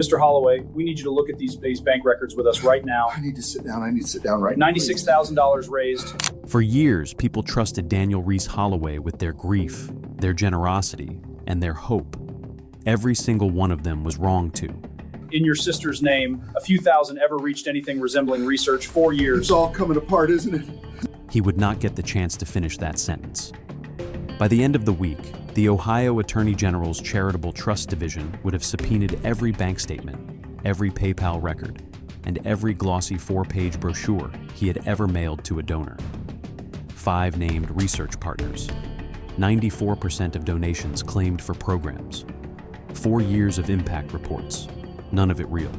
Mr. Holloway, we need you to look at these bank records with us right now. I need to sit down. I need to sit down right now. $96,000 raised. For years, people trusted Daniel Reese Holloway with their grief, their generosity, and their hope. Every single one of them was wrong too. In your sister's name, a few thousand ever reached anything resembling research. 4 years. It's all coming apart, isn't it? He would not get the chance to finish that sentence. By the end of the week, the Ohio Attorney General's Charitable Trust Division would have subpoenaed every bank statement, every PayPal record, and every glossy 4-page brochure he had ever mailed to a donor. 5 named research partners. 94% of donations claimed for programs. 4 years of impact reports, none of it real.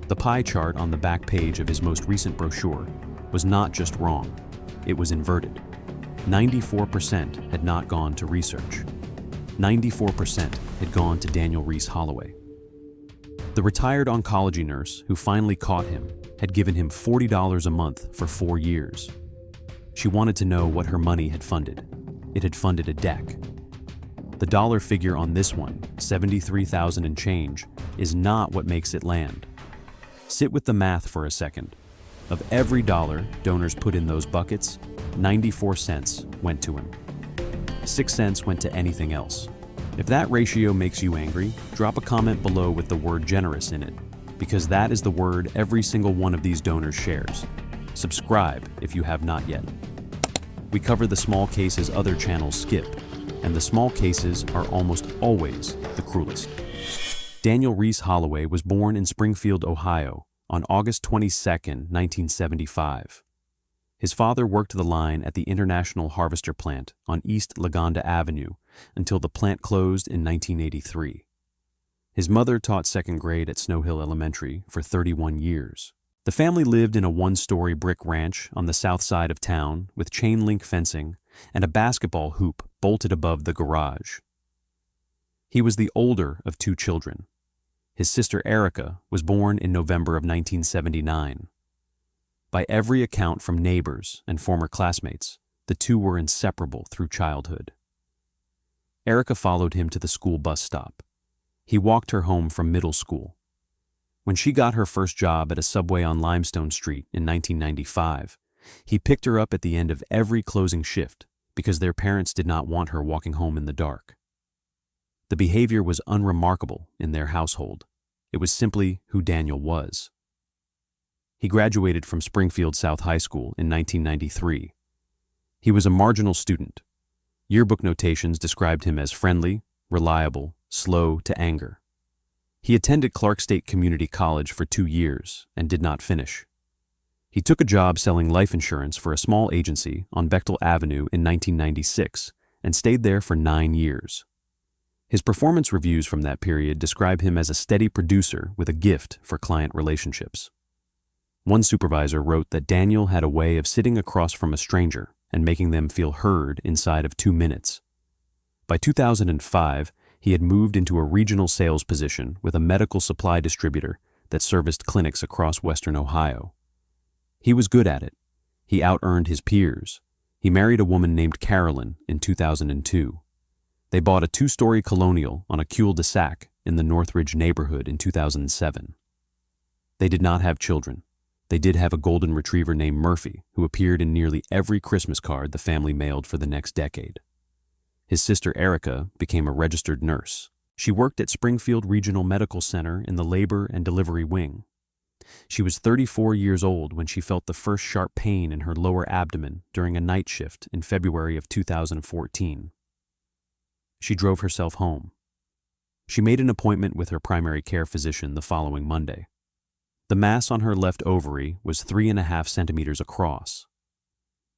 The pie chart on the back page of his most recent brochure was not just wrong, it was inverted. 94% had not gone to research. 94% had gone to Daniel Reese Holloway. The retired oncology nurse who finally caught him had given him $40 a month for 4 years. She wanted to know what her money had funded. It had funded a deck. The dollar figure on this one, $73,000 and change, is not what makes it land. Sit with the math for a second. Of every dollar donors put in those buckets, 94 cents went to him. 6 cents went to anything else. If that ratio makes you angry, drop a comment below with the word generous in it, because that is the word every single one of these donors shares. Subscribe if you have not yet. We cover the small cases other channels skip, and the small cases are almost always the cruelest. Daniel Reese Holloway was born in Springfield, Ohio, on August 22, 1975. His father worked the line at the International Harvester plant on East Lagonda Avenue until the plant closed in 1983. His mother taught second grade at Snow Hill Elementary for 31 years. The family lived in a 1-story brick ranch on the south side of town with chain-link fencing and a basketball hoop bolted above the garage. He was the older of 2 children. His sister Erica was born in November of 1979. By every account from neighbors and former classmates, the two were inseparable through childhood. Erica followed him to the school bus stop. He walked her home from middle school. When she got her first job at a Subway on Limestone Street in 1995, he picked her up at the end of every closing shift because their parents did not want her walking home in the dark. The behavior was unremarkable in their household. It was simply who Daniel was. He graduated from Springfield South High School in 1993. He was a marginal student. Yearbook notations described him as friendly, reliable, slow to anger. He attended Clark State Community College for 2 years and did not finish. He took a job selling life insurance for a small agency on Bechtel Avenue in 1996 and stayed there for 9 years. His performance reviews from that period describe him as a steady producer with a gift for client relationships. One supervisor wrote that Daniel had a way of sitting across from a stranger and making them feel heard inside of 2 minutes. By 2005, he had moved into a regional sales position with a medical supply distributor that serviced clinics across Western Ohio. He was good at it. He out-earned his peers. He married a woman named Carolyn in 2002. They bought a 2-story colonial on a cul-de-sac in the Northridge neighborhood in 2007. They did not have children. They did have a golden retriever named Murphy, who appeared in nearly every Christmas card the family mailed for the next decade. His sister Erica became a registered nurse. She worked at Springfield Regional Medical Center in the labor and delivery wing. She was 34 years old when she felt the first sharp pain in her lower abdomen during a night shift in February of 2014. She drove herself home. She made an appointment with her primary care physician the following Monday. The mass on her left ovary was 3.5 centimeters across.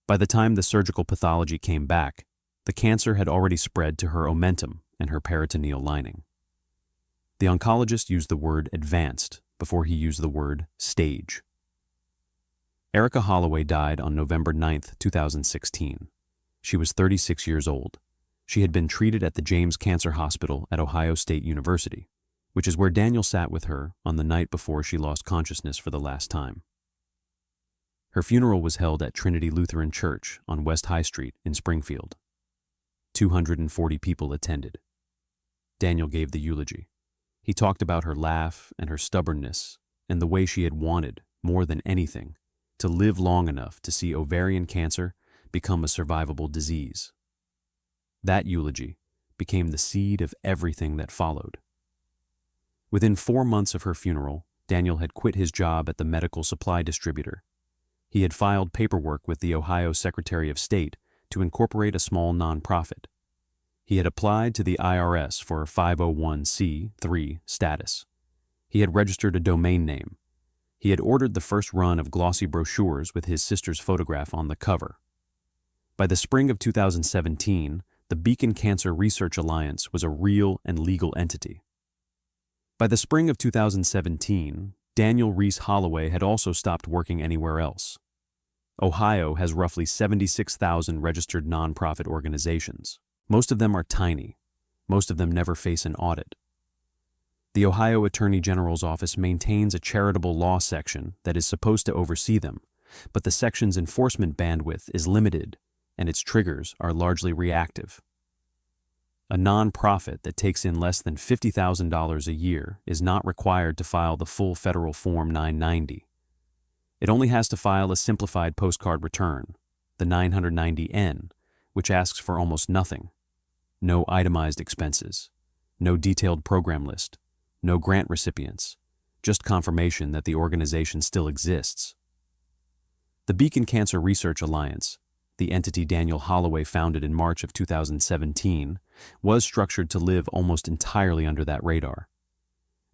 By the time the surgical pathology came back, the cancer had already spread to her omentum and her peritoneal lining. The oncologist used the word advanced before he used the word stage. Erica Holloway died on November 9, 2016. She was 36 years old. She had been treated at the James Cancer Hospital at Ohio State University, which is where Daniel sat with her on the night before she lost consciousness for the last time. Her funeral was held at Trinity Lutheran Church on West High Street in Springfield. 240 people attended. Daniel gave the eulogy. He talked about her laugh and her stubbornness and the way she had wanted, more than anything, to live long enough to see ovarian cancer become a survivable disease. That eulogy became the seed of everything that followed. Within 4 months of her funeral, Daniel had quit his job at the medical supply distributor. He had filed paperwork with the Ohio Secretary of State to incorporate a small nonprofit. He had applied to the IRS for a 501c3 status. He had registered a domain name. He had ordered the first run of glossy brochures with his sister's photograph on the cover. By the spring of 2017, the Beacon Cancer Research Alliance was a real and legal entity. By the spring of 2017, Daniel Reese Holloway had also stopped working anywhere else. Ohio has roughly 76,000 registered nonprofit organizations. Most of them are tiny. Most of them never face an audit. The Ohio Attorney General's office maintains a charitable law section that is supposed to oversee them, but the section's enforcement bandwidth is limited and its triggers are largely reactive. A nonprofit that takes in less than $50,000 a year is not required to file the full federal Form 990. It only has to file a simplified postcard return, the 990N, which asks for almost nothing. No itemized expenses, no detailed program list, no grant recipients, just confirmation that the organization still exists. The Beacon Cancer Research Alliance, the entity Daniel Holloway founded in March of 2017, was structured to live almost entirely under that radar.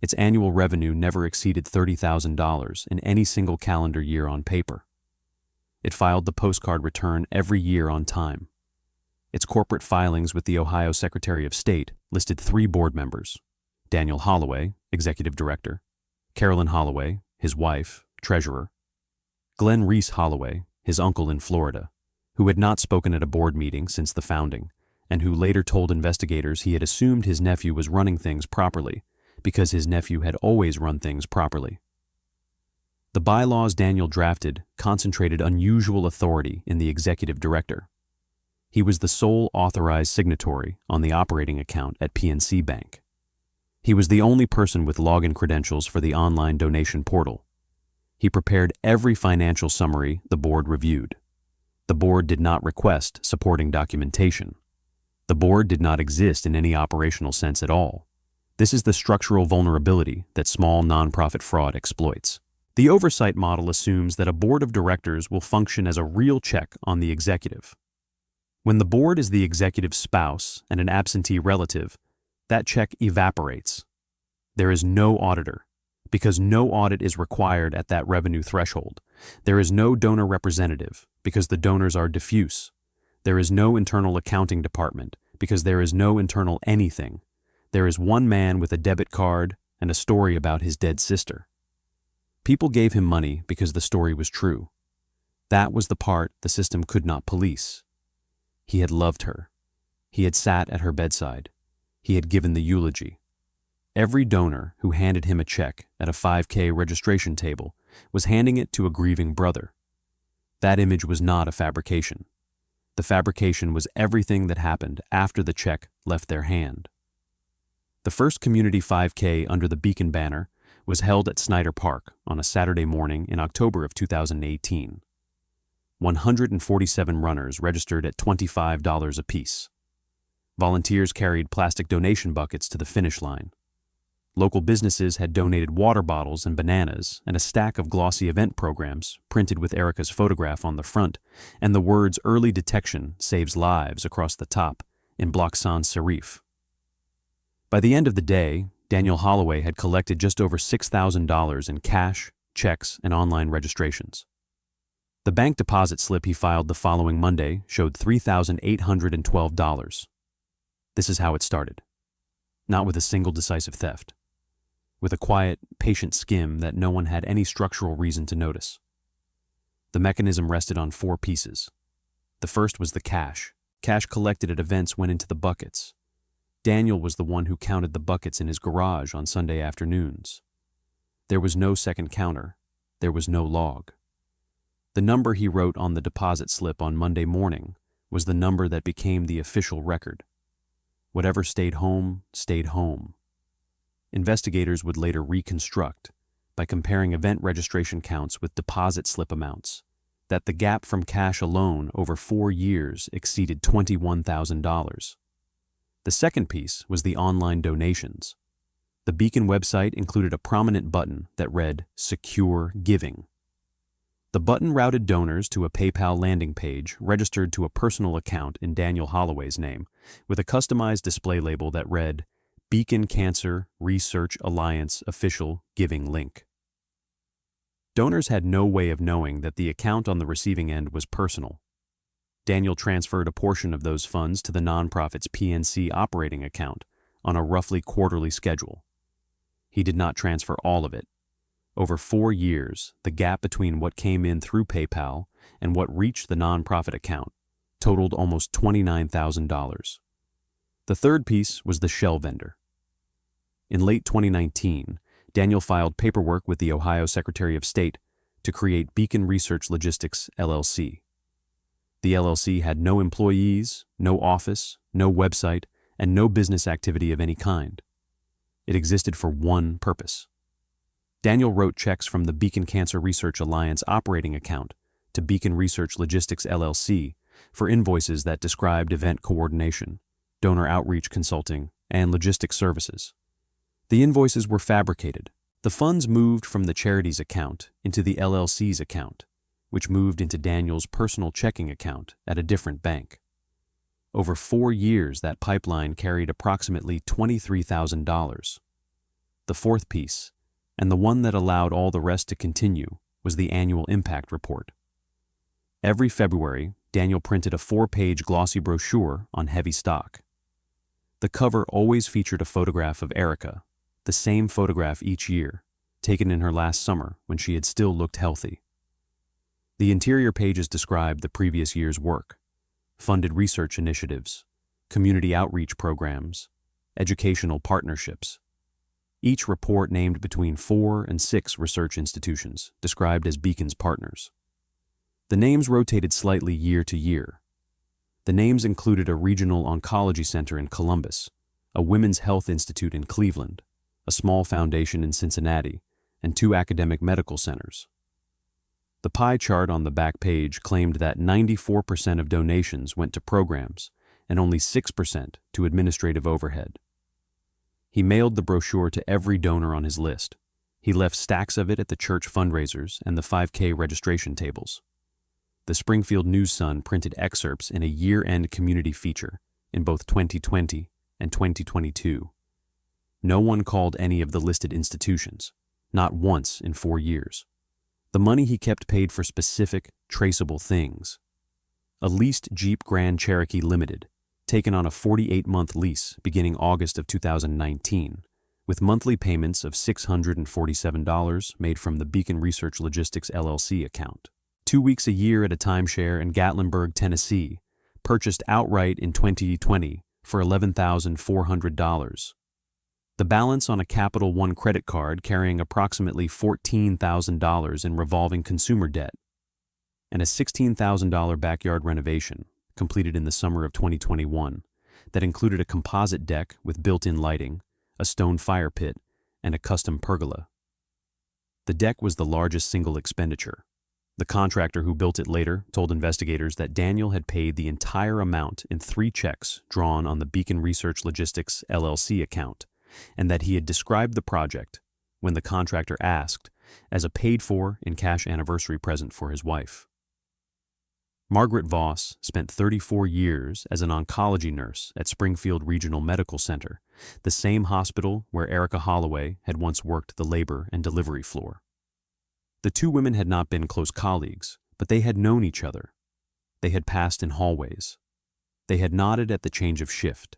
Its annual revenue never exceeded $30,000 in any single calendar year on paper. It filed the postcard return every year on time. Its corporate filings with the Ohio Secretary of State listed 3 board members: Daniel Holloway, Executive Director; Carolyn Holloway, his wife, Treasurer; Glenn Reese Holloway, his uncle in Florida, who had not spoken at a board meeting since the founding, and who later told investigators he had assumed his nephew was running things properly because his nephew had always run things properly. The bylaws Daniel drafted concentrated unusual authority in the executive director. He was the sole authorized signatory on the operating account at PNC Bank. He was the only person with login credentials for the online donation portal. He prepared every financial summary the board reviewed. The board did not request supporting documentation. The board did not exist in any operational sense at all. This is the structural vulnerability that small nonprofit fraud exploits. The oversight model assumes that a board of directors will function as a real check on the executive. When the board is the executive's spouse and an absentee relative, that check evaporates. There is no auditor, because no audit is required at that revenue threshold. There is no donor representative, because the donors are diffuse. There is no internal accounting department, because there is no internal anything. There is one man with a debit card and a story about his dead sister. People gave him money because the story was true. That was the part the system could not police. He had loved her. He had sat at her bedside. He had given the eulogy. Every donor who handed him a check at a 5K registration table was handing it to a grieving brother. That image was not a fabrication. The fabrication was everything that happened after the check left their hand. The first community 5K under the Beacon banner was held at Snyder Park on a Saturday morning in October of 2018. 147 runners registered at $25 apiece. Volunteers carried plastic donation buckets to the finish line. Local businesses had donated water bottles and bananas and a stack of glossy event programs printed with Erica's photograph on the front and the words "Early Detection Saves Lives" across the top in block sans serif. By the end of the day, Daniel Holloway had collected just over $6,000 in cash, checks, and online registrations. The bank deposit slip he filed the following Monday showed $3,812. This is how it started. Not with a single decisive theft. With a quiet, patient skim that no one had any structural reason to notice. The mechanism rested on 4 pieces. The first was the cash. Cash collected at events went into the buckets. Daniel was the one who counted the buckets in his garage on Sunday afternoons. There was no second counter. There was no log. The number he wrote on the deposit slip on Monday morning was the number that became the official record. Whatever stayed home, stayed home. investigators would later reconstruct, by comparing event registration counts with deposit slip amounts, that the gap from cash alone over 4 years exceeded $21,000. The second piece was the online donations. The Beacon website included a prominent button that read Secure Giving. The button routed donors to a PayPal landing page registered to a personal account in Daniel Holloway's name, with a customized display label that read Beacon Cancer Research Alliance Official Giving Link. Donors had no way of knowing that the account on the receiving end was personal. Daniel transferred a portion of those funds to the nonprofit's PNC operating account on a roughly quarterly schedule. He did not transfer all of it. Over 4 years, the gap between what came in through PayPal and what reached the nonprofit account totaled almost $29,000. The third piece was the shell vendor. In late 2019, Daniel filed paperwork with the Ohio Secretary of State to create Beacon Research Logistics, LLC. The LLC had no employees, no office, no website, and no business activity of any kind. It existed for one purpose. Daniel wrote checks from the Beacon Cancer Research Alliance operating account to Beacon Research Logistics, LLC for invoices that described event coordination, donor outreach consulting, and logistics services. The invoices were fabricated. The funds moved from the charity's account into the LLC's account, which moved into Daniel's personal checking account at a different bank. Over 4 years, that pipeline carried approximately $23,000. The fourth piece, and the one that allowed all the rest to continue, was the annual impact report. Every February, Daniel printed a 4-page glossy brochure on heavy stock. The cover always featured a photograph of Erica, the same photograph each year, taken in her last summer when she had still looked healthy. The interior pages described the previous year's work, funded research initiatives, community outreach programs, educational partnerships. Each report named between 4 and 6 research institutions, described as Beacon's partners. The names rotated slightly year to year. The names included a regional oncology center in Columbus, a women's health institute in Cleveland, a small foundation in Cincinnati, and 2 academic medical centers. The pie chart on the back page claimed that 94% of donations went to programs and only 6% to administrative overhead. He mailed the brochure to every donor on his list. He left stacks of it at the church fundraisers and the 5K registration tables. The Springfield News-Sun printed excerpts in a year-end community feature in both 2020 and 2022. No one called any of the listed institutions, not once in 4 years. The money he kept paid for specific, traceable things. A leased Jeep Grand Cherokee Limited, taken on a 48-month lease beginning August of 2019, with monthly payments of $647 made from the Beacon Research Logistics LLC account. 2 weeks a year at a timeshare in Gatlinburg, Tennessee, purchased outright in 2020 for $11,400. The balance on a Capital One credit card carrying approximately $14,000 in revolving consumer debt, and a $16,000 backyard renovation completed in the summer of 2021 that included a composite deck with built-in lighting, a stone fire pit, and a custom pergola. The deck was the largest single expenditure. The contractor who built it later told investigators that Daniel had paid the entire amount in 3 checks drawn on the Beacon Research Logistics LLC account, and that he had described the project, when the contractor asked, as a paid-for in cash anniversary present for his wife. Margaret Voss spent 34 years as an oncology nurse at Springfield Regional Medical Center, the same hospital where Erica Holloway had once worked the labor and delivery floor. The 2 women had not been close colleagues, but they had known each other. They had passed in hallways. They had nodded at the change of shift.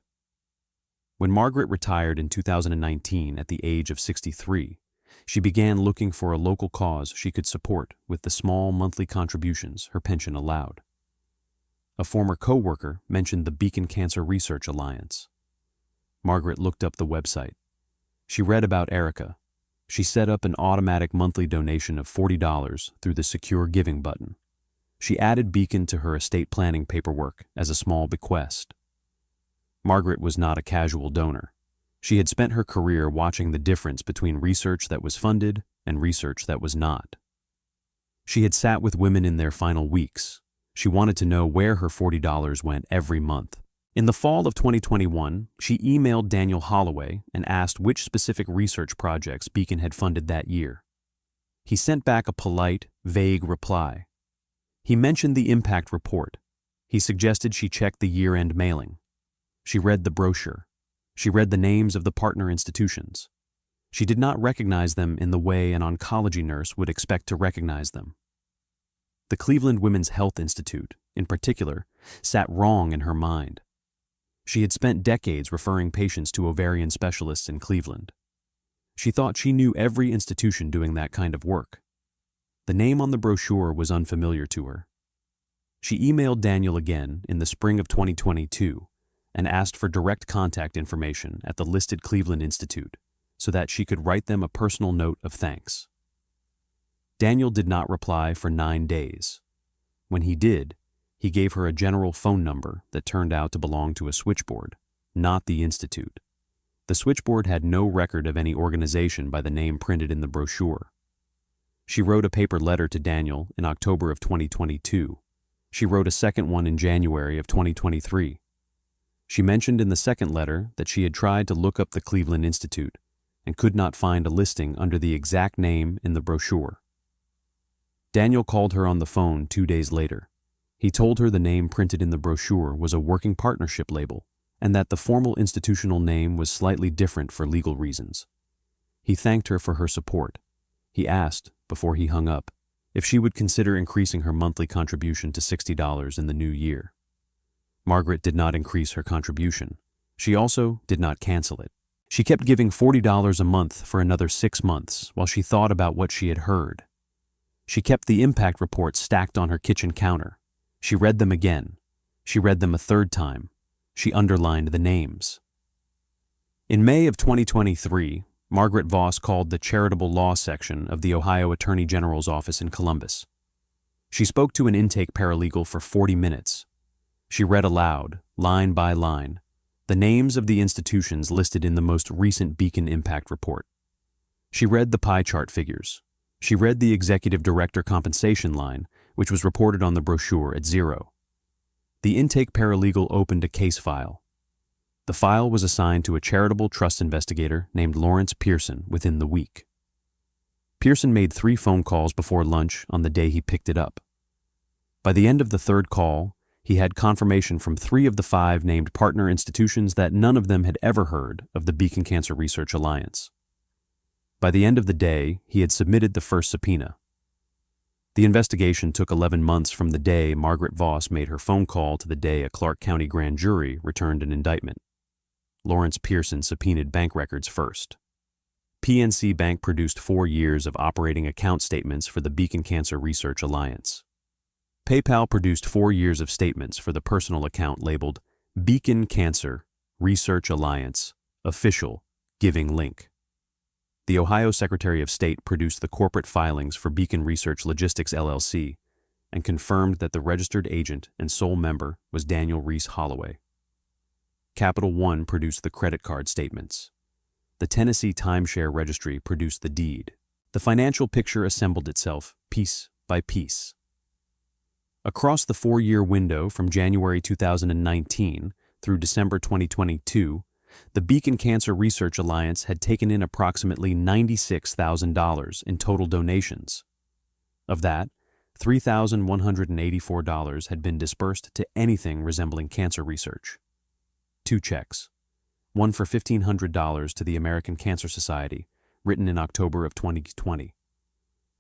When Margaret retired in 2019 at the age of 63, she began looking for a local cause she could support with the small monthly contributions her pension allowed. A former co-worker mentioned the Beacon Cancer Research Alliance. Margaret looked up the website. She read about Erica. She set up an automatic monthly donation of $40 through the Secure Giving button. She added Beacon to her estate planning paperwork as a small bequest. Margaret was not a casual donor. She had spent her career watching the difference between research that was funded and research that was not. She had sat with women in their final weeks. She wanted to know where her $40 went every month. In the fall of 2021, she emailed Daniel Holloway and asked which specific research projects Beacon had funded that year. He sent back a polite, vague reply. He mentioned the impact report. He suggested she check the year-end mailing. She read the brochure. She read the names of the partner institutions. She did not recognize them in the way an oncology nurse would expect to recognize them. The Cleveland Women's Health Institute, in particular, sat wrong in her mind. She had spent decades referring patients to ovarian specialists in Cleveland. She thought she knew every institution doing that kind of work. The name on the brochure was unfamiliar to her. She emailed Daniel again in the spring of 2022 and asked for direct contact information at the listed Cleveland Institute so that she could write them a personal note of thanks. Daniel did not reply for 9 days. When he did, he gave her a general phone number that turned out to belong to a switchboard, not the institute. The switchboard had no record of any organization by the name printed in the brochure. She wrote a paper letter to Daniel in October of 2022. She wrote a second one in January of 2023. She mentioned in the second letter that she had tried to look up the Cleveland Institute and could not find a listing under the exact name in the brochure. Daniel called her on the phone 2 days later. He told her the name printed in the brochure was a working partnership label and that the formal institutional name was slightly different for legal reasons. He thanked her for her support. He asked, before he hung up, if she would consider increasing her monthly contribution to $60 in the new year. Margaret did not increase her contribution. She also did not cancel it. She kept giving $40 a month for another 6 months while she thought about what she had heard. She kept the impact reports stacked on her kitchen counter. She read them again. She read them a third time. She underlined the names. In May of 2023, Margaret Voss called the charitable law section of the Ohio Attorney General's office in Columbus. She spoke to an intake paralegal for 40 minutes. She read aloud, line by line, the names of the institutions listed in the most recent Beacon Impact Report. She read the pie chart figures. She read the executive director compensation line, which was reported on the brochure at 0. The intake paralegal opened a case file. The file was assigned to a charitable trust investigator named Lawrence Pearson within the week. Pearson made 3 phone calls before lunch on the day he picked it up. By the end of the 3rd call, he had confirmation from 3 of the 5 named partner institutions that none of them had ever heard of the Beacon Cancer Research Alliance. By the end of the day, he had submitted the first subpoena. The investigation took 11 months from the day Margaret Voss made her phone call to the day a Clark County grand jury returned an indictment. Lawrence Pearson subpoenaed bank records first. PNC Bank produced 4 years of operating account statements for the Beacon Cancer Research Alliance. PayPal produced 4 years of statements for the personal account labeled Beacon Cancer Research Alliance Official Giving Link. The Ohio Secretary of State produced the corporate filings for Beacon Research Logistics LLC and confirmed that the registered agent and sole member was Daniel Reese Holloway. Capital One produced the credit card statements. The Tennessee Timeshare Registry produced the deed. The financial picture assembled itself piece by piece. Across the 4-year window from January 2019 through December 2022, the Beacon Cancer Research Alliance had taken in approximately $96,000 in total donations. Of that, $3,184 had been dispersed to anything resembling cancer research. 2 checks, one for $1,500 to the American Cancer Society, written in October of 2020,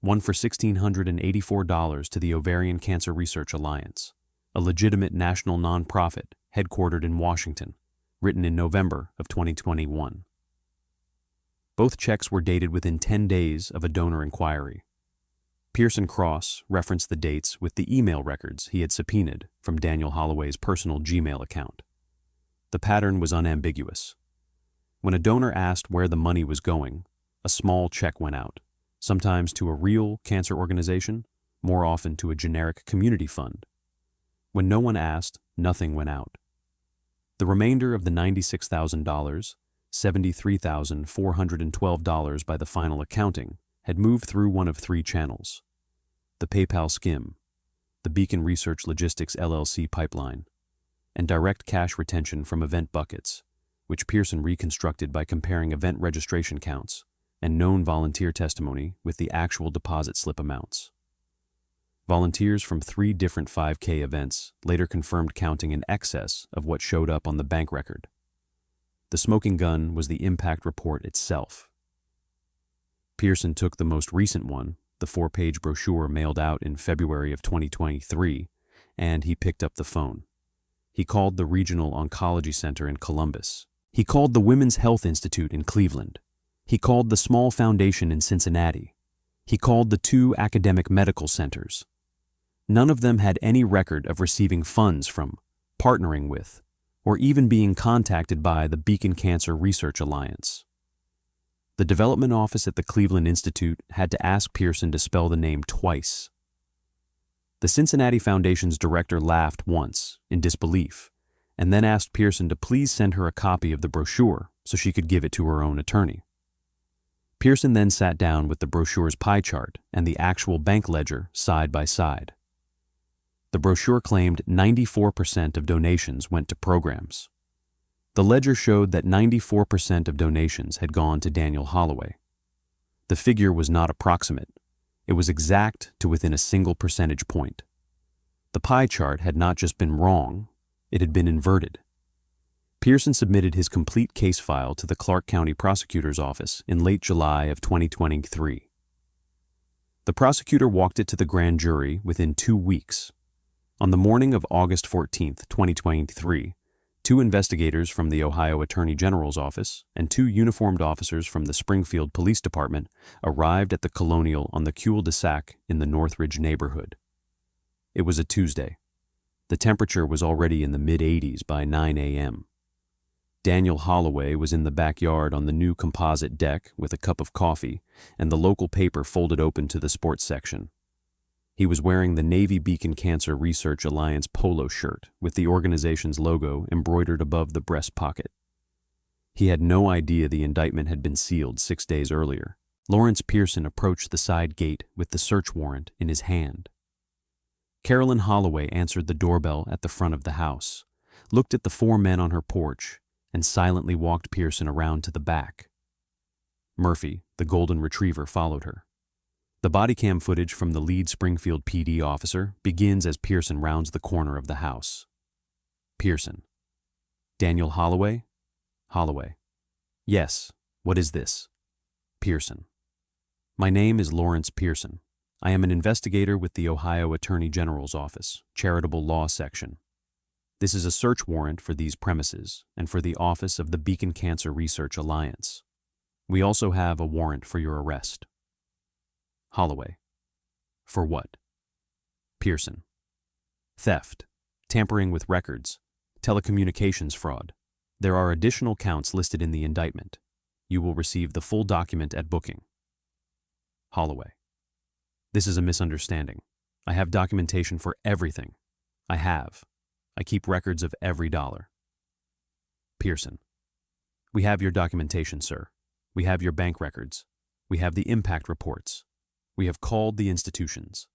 one for $1,684 to the Ovarian Cancer Research Alliance, a legitimate national nonprofit headquartered in Washington, written in November of 2021. Both checks were dated within 10 days of a donor inquiry. Pearson Cross referenced the dates with the email records he had subpoenaed from Daniel Holloway's personal Gmail account. The pattern was unambiguous. When a donor asked where the money was going, a small check went out, sometimes to a real cancer organization, more often to a generic community fund. When no one asked, nothing went out. The remainder of the $96,000, $73,412 by the final accounting, had moved through one of three channels: the PayPal skim, the Beacon Research Logistics LLC pipeline, and direct cash retention from event buckets, which Pearson reconstructed by comparing event registration counts and known volunteer testimony with the actual deposit slip amounts. Volunteers from 3 different 5K events later confirmed counting in excess of what showed up on the bank record. The smoking gun was the impact report itself. Pearson took the most recent one, the 4-page brochure mailed out in February of 2023, and he picked up the phone. He called the Regional Oncology Center in Columbus. He called the Women's Health Institute in Cleveland. He called the Small Foundation in Cincinnati. He called the 2 academic medical centers. None of them had any record of receiving funds from, partnering with, or even being contacted by the Beacon Cancer Research Alliance. The development office at the Cleveland Institute had to ask Pearson to spell the name twice. The Cincinnati Foundation's director laughed once, in disbelief, and then asked Pearson to please send her a copy of the brochure so she could give it to her own attorney. Pearson then sat down with the brochure's pie chart and the actual bank ledger side by side. The brochure claimed 94% of donations went to programs. The ledger showed that 94% of donations had gone to Daniel Holloway. The figure was not approximate. It was exact to within a single percentage point. The pie chart had not just been wrong, it had been inverted. Pearson submitted his complete case file to the Clark County Prosecutor's Office in late July of 2023. The prosecutor walked it to the grand jury within 2 weeks. On the morning of August 14, 2023, 2 investigators from the Ohio Attorney General's office and 2 uniformed officers from the Springfield Police Department arrived at the Colonial on the cul-de-sac in the Northridge neighborhood. It was a Tuesday. The temperature was already in the mid-80s by 9 a.m. Daniel Holloway was in the backyard on the new composite deck with a cup of coffee and the local paper folded open to the sports section. He was wearing the Navy Beacon Cancer Research Alliance polo shirt with the organization's logo embroidered above the breast pocket. He had no idea the indictment had been sealed 6 days earlier. Lawrence Pearson approached the side gate with the search warrant in his hand. Carolyn Holloway answered the doorbell at the front of the house, looked at the 4 men on her porch, and silently walked Pearson around to the back. Murphy, the golden retriever, followed her. The body cam footage from the lead Springfield PD officer begins as Pearson rounds the corner of the house. Pearson. Daniel Holloway? Holloway. Yes. What is this? Pearson. My name is Lawrence Pearson. I am an investigator with the Ohio Attorney General's Office, Charitable Law Section. This is a search warrant for these premises and for the office of the Beacon Cancer Research Alliance. We also have a warrant for your arrest. Holloway. For what? Pearson. Theft, tampering with records, telecommunications fraud. There are additional counts listed in the indictment. You will receive the full document at booking. Holloway. This is a misunderstanding. I have documentation for everything. I keep records of every dollar. Pearson. We have your documentation, sir. We have your bank records. We have the impact reports. We have called the institutions.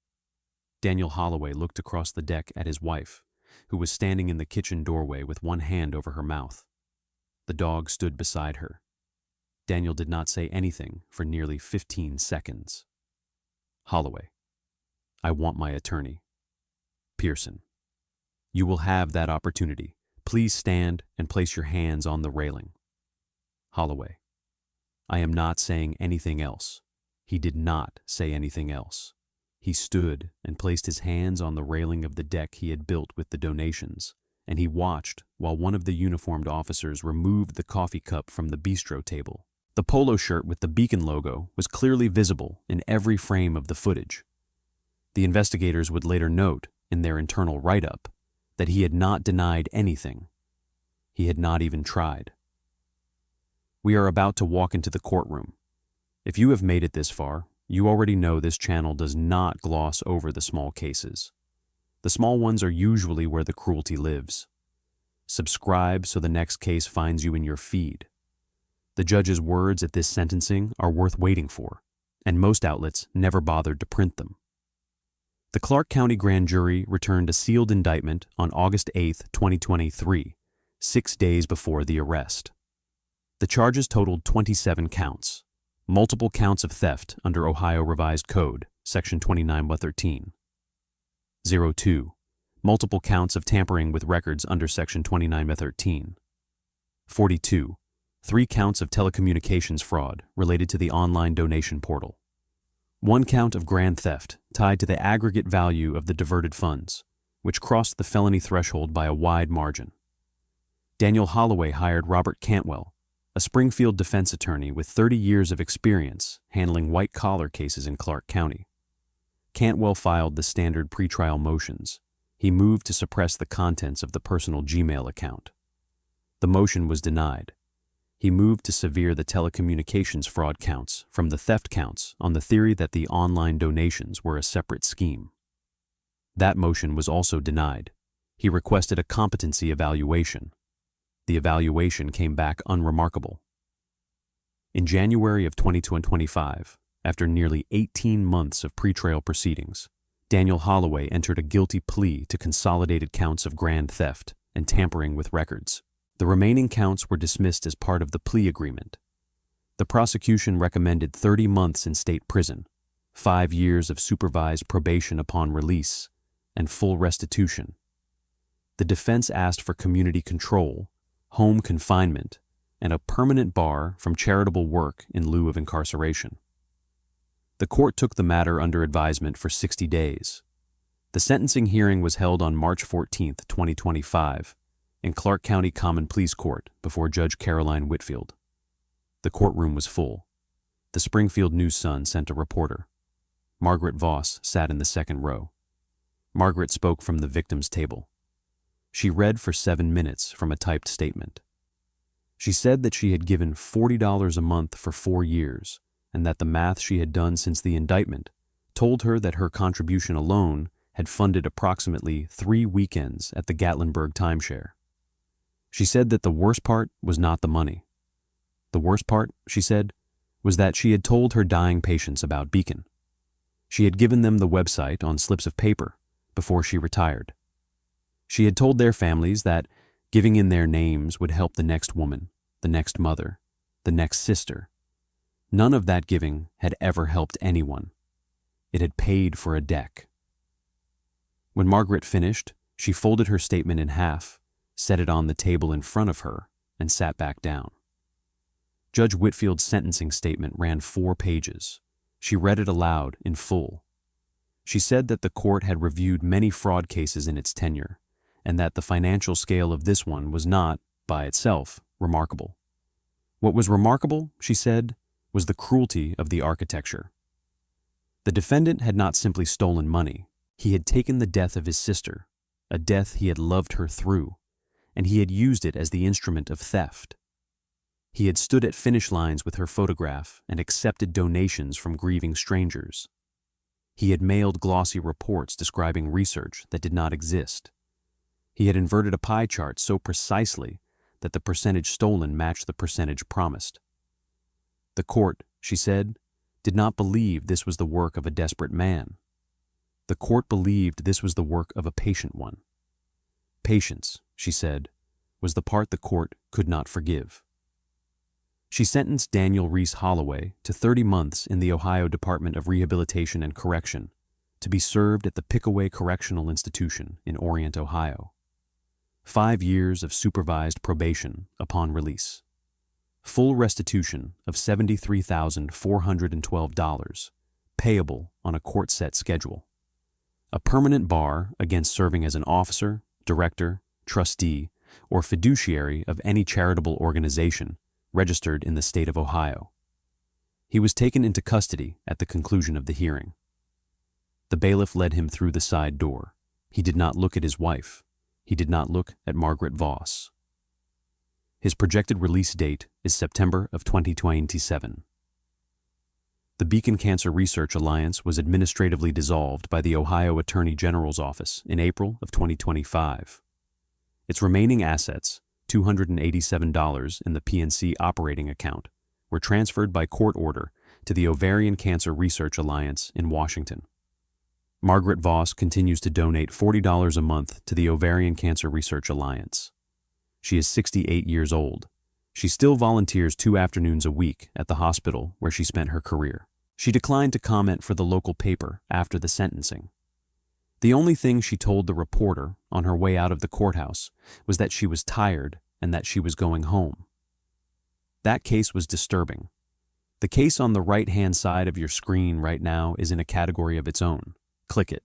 Daniel Holloway looked across the deck at his wife, who was standing in the kitchen doorway with one hand over her mouth. The dog stood beside her. Daniel did not say anything for nearly 15 seconds. Holloway. I want my attorney. Pearson. You will have that opportunity. Please stand and place your hands on the railing. Holloway. I am not saying anything else. He did not say anything else. He stood and placed his hands on the railing of the deck he had built with the donations, and he watched while one of the uniformed officers removed the coffee cup from the bistro table. The polo shirt with the Beacon logo was clearly visible in every frame of the footage. The investigators would later note, in their internal write-up, that he had not denied anything. He had not even tried. We are about to walk into the courtroom. If you have made it this far, you already know this channel does not gloss over the small cases. The small ones are usually where the cruelty lives. Subscribe so the next case finds you in your feed. The judge's words at this sentencing are worth waiting for, and most outlets never bothered to print them. The Clark County Grand Jury returned a sealed indictment on August 8, 2023, 6 days before the arrest. The charges totaled 27 counts, multiple counts of theft under Ohio Revised Code, Section 29-13. 02. Multiple counts of tampering with records under Section 29-13. 42. 3 counts of telecommunications fraud related to the online donation portal. 1 count of grand theft tied to the aggregate value of the diverted funds, which crossed the felony threshold by a wide margin. Daniel Holloway hired Robert Cantwell, a Springfield defense attorney with 30 years of experience handling white-collar cases in Clark County. Cantwell filed the standard pretrial motions. He moved to suppress the contents of the personal Gmail account. The motion was denied. He moved to sever the telecommunications fraud counts from the theft counts on the theory that the online donations were a separate scheme. That motion was also denied. He requested a competency evaluation. The evaluation came back unremarkable. In January of 2025, after nearly 18 months of pretrial proceedings, Daniel Holloway entered a guilty plea to consolidated counts of grand theft and tampering with records. The remaining counts were dismissed as part of the plea agreement. The prosecution recommended 30 months in state prison, 5 years of supervised probation upon release, and full restitution. The defense asked for community control, home confinement, and a permanent bar from charitable work in lieu of incarceration. The court took the matter under advisement for 60 days. The sentencing hearing was held on March 14, 2025, in Clark County Common Pleas Court before Judge Caroline Whitfield. The courtroom was full. The Springfield News-Sun sent a reporter. Margaret Voss sat in the second row. Margaret spoke from the victim's table. She read for 7 minutes from a typed statement. She said that she had given $40 a month for 4 years, and that the math she had done since the indictment told her that her contribution alone had funded approximately 3 weekends at the Gatlinburg timeshare. She said that the worst part was not the money. The worst part, she said, was that she had told her dying patients about Beacon. She had given them the website on slips of paper before she retired. She had told their families that giving in their names would help the next woman, the next mother, the next sister. None of that giving had ever helped anyone. It had paid for a deck. When Margaret finished, she folded her statement in half, set it on the table in front of her, and sat back down. Judge Whitfield's sentencing statement ran 4 pages. She read it aloud in full. She said that the court had reviewed many fraud cases in its tenure, and that the financial scale of this one was not, by itself, remarkable. What was remarkable, she said, was the cruelty of the architecture. The defendant had not simply stolen money. He had taken the death of his sister, a death he had loved her through, and he had used it as the instrument of theft. He had stood at finish lines with her photograph and accepted donations from grieving strangers. He had mailed glossy reports describing research that did not exist. He had inverted a pie chart so precisely that the percentage stolen matched the percentage promised. The court, she said, did not believe this was the work of a desperate man. The court believed this was the work of a patient one. Patience, she said, was the part the court could not forgive. She sentenced Daniel Reese Holloway to 30 months in the Ohio Department of Rehabilitation and Correction to be served at the Pickaway Correctional Institution in Orient, Ohio. 5 years of supervised probation upon release. Full restitution of $73,412, payable on a court-set schedule. A permanent bar against serving as an officer, director, trustee, or fiduciary of any charitable organization registered in the state of Ohio. He was taken into custody at the conclusion of the hearing. The bailiff led him through the side door. He did not look at his wife. He did not look at Margaret Voss. His projected release date is September of 2027. The Beacon Cancer Research Alliance was administratively dissolved by the Ohio Attorney General's Office in April of 2025. Its remaining assets, $287 in the PNC operating account were transferred by court order to the Ovarian Cancer Research Alliance in Washington. Margaret Voss continues to donate $40 a month to the Ovarian Cancer Research Alliance. She is 68 years old. She still volunteers 2 afternoons a week at the hospital where she spent her career. She declined to comment for the local paper after the sentencing. The only thing she told the reporter on her way out of the courthouse was that she was tired and that she was going home. That case was disturbing. The case on the right-hand side of your screen right now is in a category of its own. Click it.